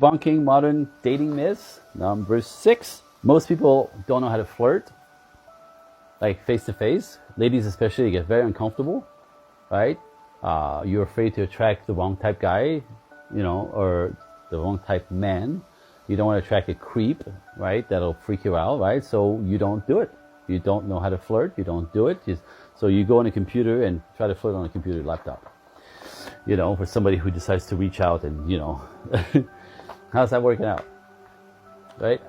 Debunking modern dating myths. Number 6. Most people don't know how to flirt, like face to face. Ladies especially get very uncomfortable, right? You're afraid to attract the wrong type guy, or the wrong type man. You don't want to attract a creep, right? That'll freak you out, right? So you don't do it. You don't know how to flirt. You don't do it. So you go on a computer and try to flirt on a computer laptop. For somebody who decides to reach out and, how's that working out? Right?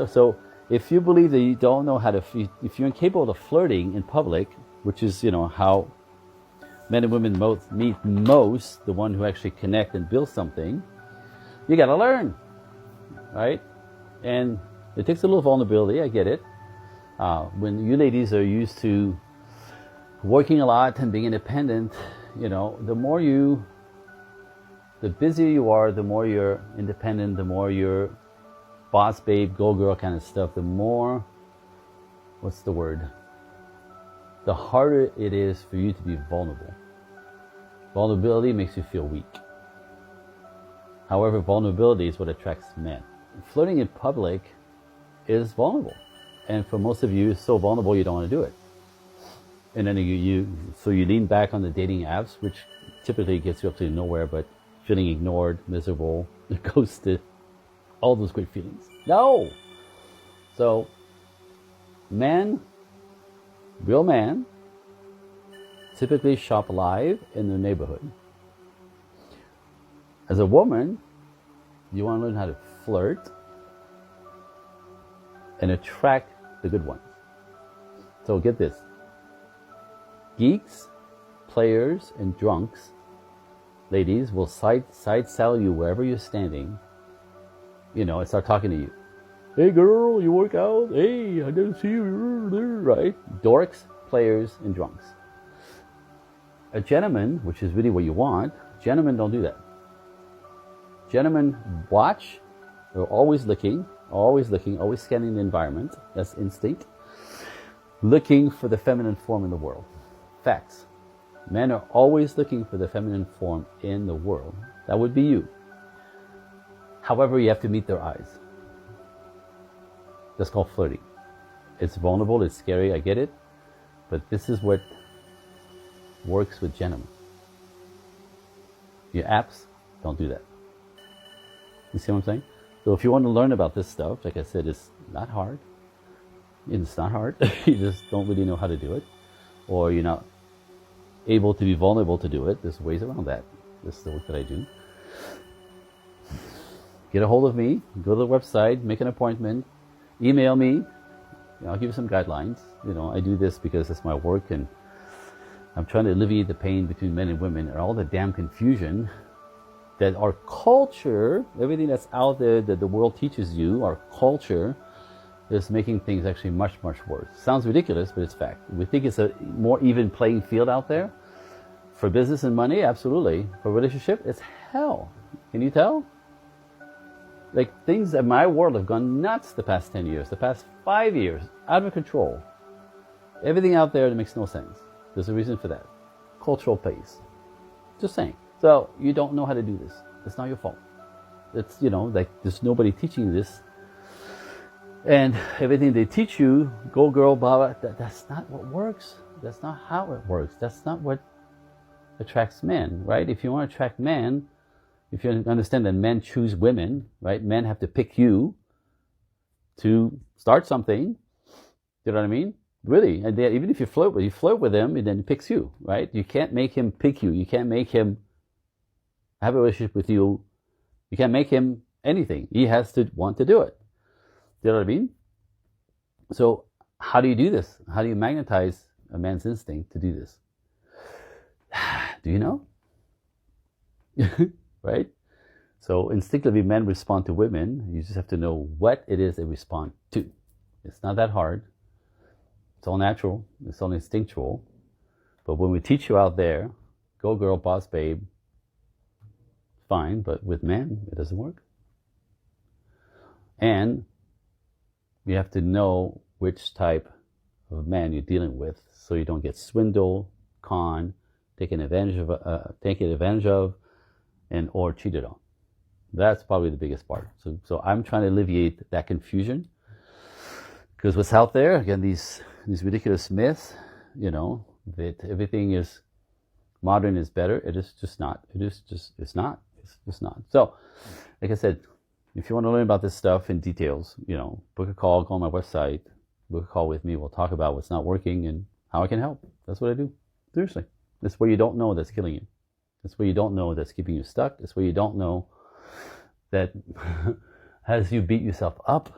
So if you believe that you don't know how to, if you're incapable of flirting in public, which is, how men and women meet most, the one who actually connect and build something, you got to learn, right? And it takes a little vulnerability, I get it. When you ladies are used to working a lot and being independent, the busier you are, the more you're independent, the more you're boss babe, go girl kind of stuff, the more, the harder it is for you to be vulnerable. Vulnerability makes you feel weak. However, vulnerability is what attracts men. Flirting in public is vulnerable. And for most of you, it's so vulnerable you don't want to do it. And then so you lean back on the dating apps, which typically gets you up to nowhere but feeling ignored, miserable, ghosted, all those great feelings. No! So, real man, typically shop live in their neighborhood. As a woman, you want to learn how to flirt and attract the good ones. So get this. Geeks, players, and drunks, ladies, will side saddle you wherever you're standing, and start talking to you. Hey girl, you work out? Hey, I didn't see you, right? Dorks, players, and drunks. A gentleman, which is really what you want, gentlemen don't do that. Gentlemen watch, they're always looking, always scanning the environment. That's instinct. Looking for the feminine form in the world. Facts. Men are always looking for the feminine form in the world. That would be you. However, you have to meet their eyes. That's called flirting. It's vulnerable, it's scary, I get it. But this is what works with gentlemen. Your apps don't do that. You see what I'm saying? So if you want to learn about this stuff, like I said, it's not hard. It's not hard. You just don't really know how to do it. Or you're not able to be vulnerable to do it. There's ways around that. This is the work that I do. Get a hold of me. Go to the website. Make an appointment. Email me. I'll give you some guidelines. I do this because it's my work and I'm trying to alleviate the pain between men and women and all the damn confusion that our culture, everything that's out there that the world teaches you, our culture is making things actually much, much worse. Sounds ridiculous, but it's fact. We think it's a more even playing field out there. For business and money, absolutely. For relationship, it's hell. Can you tell? Like, things in my world have gone nuts the past 10 years, the past 5 years, out of control. Everything out there that makes no sense. There's a reason for that. Cultural pace. Just saying. So, you don't know how to do this. It's not your fault. It's, there's nobody teaching you this. And everything they teach you, go girl, blah, blah, that's not what works. That's not how it works. That's not what attracts men, right? If you want to attract men, if you understand that men choose women, right? Men have to pick you to start something. You know what I mean? Really. And even if you flirt with him, and then he picks you, right? You can't make him pick you. You can't make him have a relationship with you. You can't make him anything. He has to want to do it. You know what I mean? So how do you do this? How do you magnetize a man's instinct to do this? Do you know? Right? So instinctively men respond to women. You just have to know what it is they respond to. It's not that hard. It's all natural. It's all instinctual. But when we teach you out there, go girl, boss babe, fine. But with men, it doesn't work. And you have to know which type of man you're dealing with, so you don't get swindled, conned, taken advantage of, and or cheated on. That's probably the biggest part. So I'm trying to alleviate that confusion, because what's out there, again, these ridiculous myths, that everything is modern is better. It is just not. It's just not. So, like I said, if you want to learn about this stuff in details, book a call, go on my website, book a call with me. We'll talk about what's not working and how I can help. That's what I do. Seriously. That's what you don't know that's killing you. That's what you don't know that's keeping you stuck. That's what you don't know that has you beat yourself up.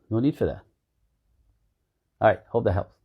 No need for that. All right. Hope that helps.